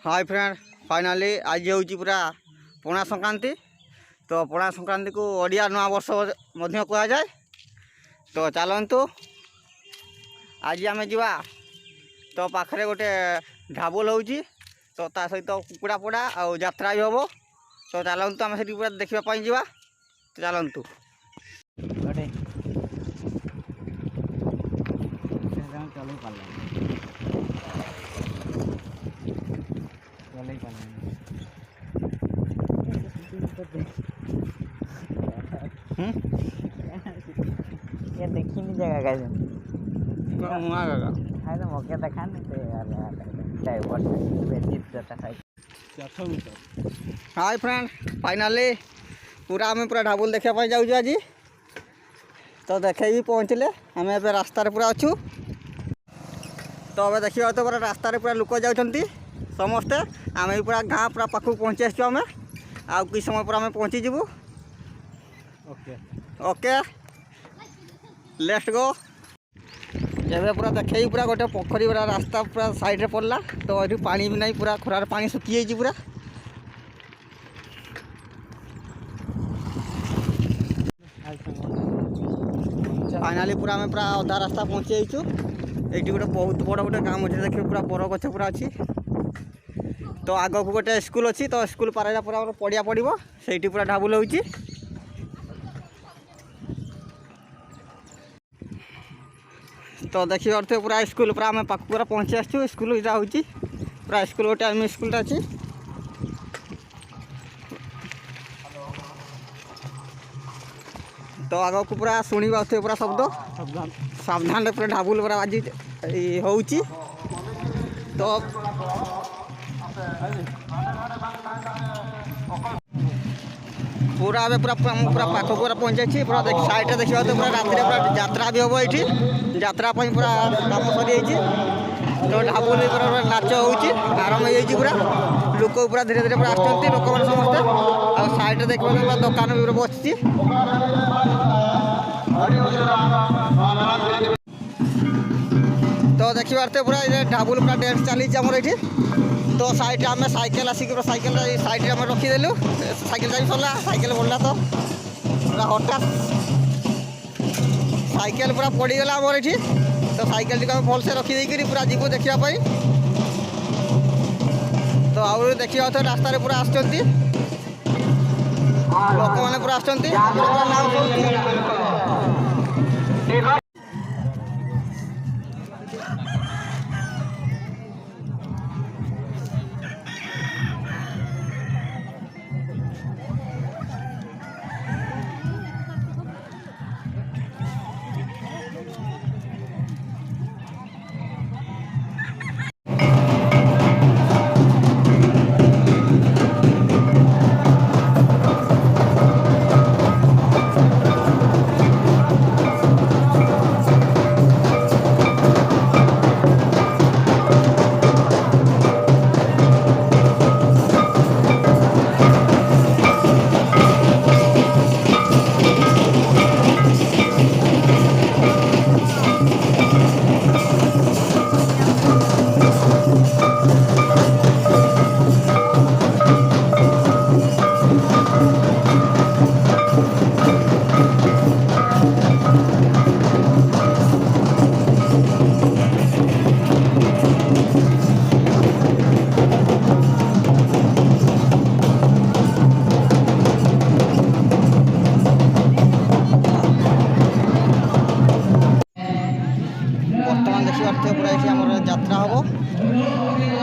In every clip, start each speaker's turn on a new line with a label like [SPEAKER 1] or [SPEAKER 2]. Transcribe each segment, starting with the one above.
[SPEAKER 1] Hi friend, finally आज हूँ पूरा पणा संक्रांति। तो पणा संक्रांति को ओडिया नवा वर्ष मध्य कह जाए। तो चलतु आज आम जा तो पाखे गोटे ढाबुल हो तो ता सहित कुकुड़ा पोड़ा आ यात्रा भी हम। तो चलतु आम से पूरा देखापी जा। तो चलतु
[SPEAKER 2] ये देखी नहीं जगह कैसे है तो मौके देखा नहीं तो यार
[SPEAKER 1] हाय फ्रेंड, फाइनाली पूरा आम पूरा ढाबुल देखा जाऊँ आज। तो देखे भी पहुँचले आम ए रास्तार पूरा अच्छू। तो अब देखा तो पूरा रास्तार पूरा लोक जाऊँच समस्ते। आम भी पूरा गाँ पूरा पाखक पहुँची आसु आम आ कि समय पर आम पहुँचीजु। Okay okay let's go. जब पूरा देखे पूरा गोटे पोखरी पूरा रास्ता पूरा साइड रे पड़ला। तो ये पानी भी नहीं, पूरा खरार पानी सुखी जाइए पूरा। फाइनाली पूरा आम पूरा अधा रास्ता पहुँची जाइचु। ये गोटे बहुत बड़ गोटे गाँव अच्छे देखिए, पूरा बर गछ पूरा अच्छी। तो आग को गोटे स्कूल अच्छी। तो स्कूल पारा पूरा पड़िया पड़ो से पूरा ढाबुल हो। तो देखी पारे पूरा स्कूल पूरा आम पाख पूरा पहुँची आसू। स्कूल इटा हूँ पूरा स्कूल गोटे एम स्कूल अच्छी। तो आग को पूरा शुणी पाते पूरा शब्द सावधान पूरा ढाबुल पूरा आज हो। तो पूरा पूरा पूरा पाख पूरा पहुँची पूरा साइड देखा तो पूरा रात पूरा यात्रा भी हम ये यात्रा पूरा काम सरी। तो ढाबुल पूरा नाच हो आरम्भ हो पूरा लोक पूरा धीरे धीरे पूरा आसुँच लोक मैंने समस्ते। आ साइड देखा पूरा दुकान भी बसी। तो देखी पारे पूरा ढाबुल पूरा डांस चली ये। तो साइड आम साइकेल आसिक साइकेल साइड आम रखीदेलु। साइकेल जा सरला साइकेल पड़ा तो पूरा हठात साइकेल पूरा पड़गला आमर ये। तो साइकेल टी भलसे रखीदे पूरा जीव देखापी। तो आउ देखा तो रास्तार पूरा आस लोक मैंने पूरा आस। पूरा ये आम यात्रा हम।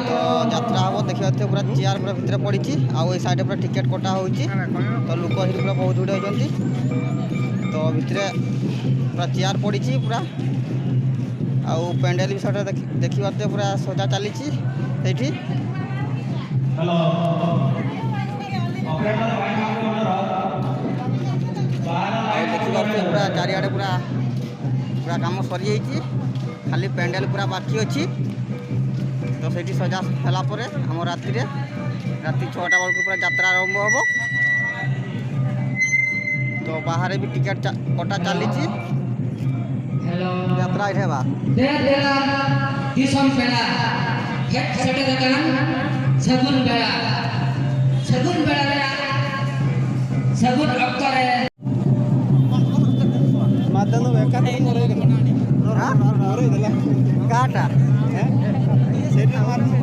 [SPEAKER 1] तो यात्रा हम देखा पूरा चेयर पूरा भितर पड़ी आई साइड पूरा टिकेट कटा हो। तो लोक ये पूरा बहुत गुड़े होती। तो भितर पूरा चेयर पड़ी पूरा आउ पेंडेल भी साइड देखी पारे पूरा सजा चली। देखी पारे पूरा चारिआडे पूरा पूरा काम सरी जाइए, खाली पेंडेल पूरा बाकी अच्छी। तो से सजा है आम राति 6टा बेलू पूरा यात्रा आरंभ हम। तो बाहर भी टिकेट कटा चली यात्रा ये।
[SPEAKER 3] segun bela segun oktore
[SPEAKER 4] ಮತ್ತೊಂದು ಬೇಕಾದ್ರೆ
[SPEAKER 1] ಕಾಟ
[SPEAKER 4] ಸೆಟ್ ಮಾರ್ನು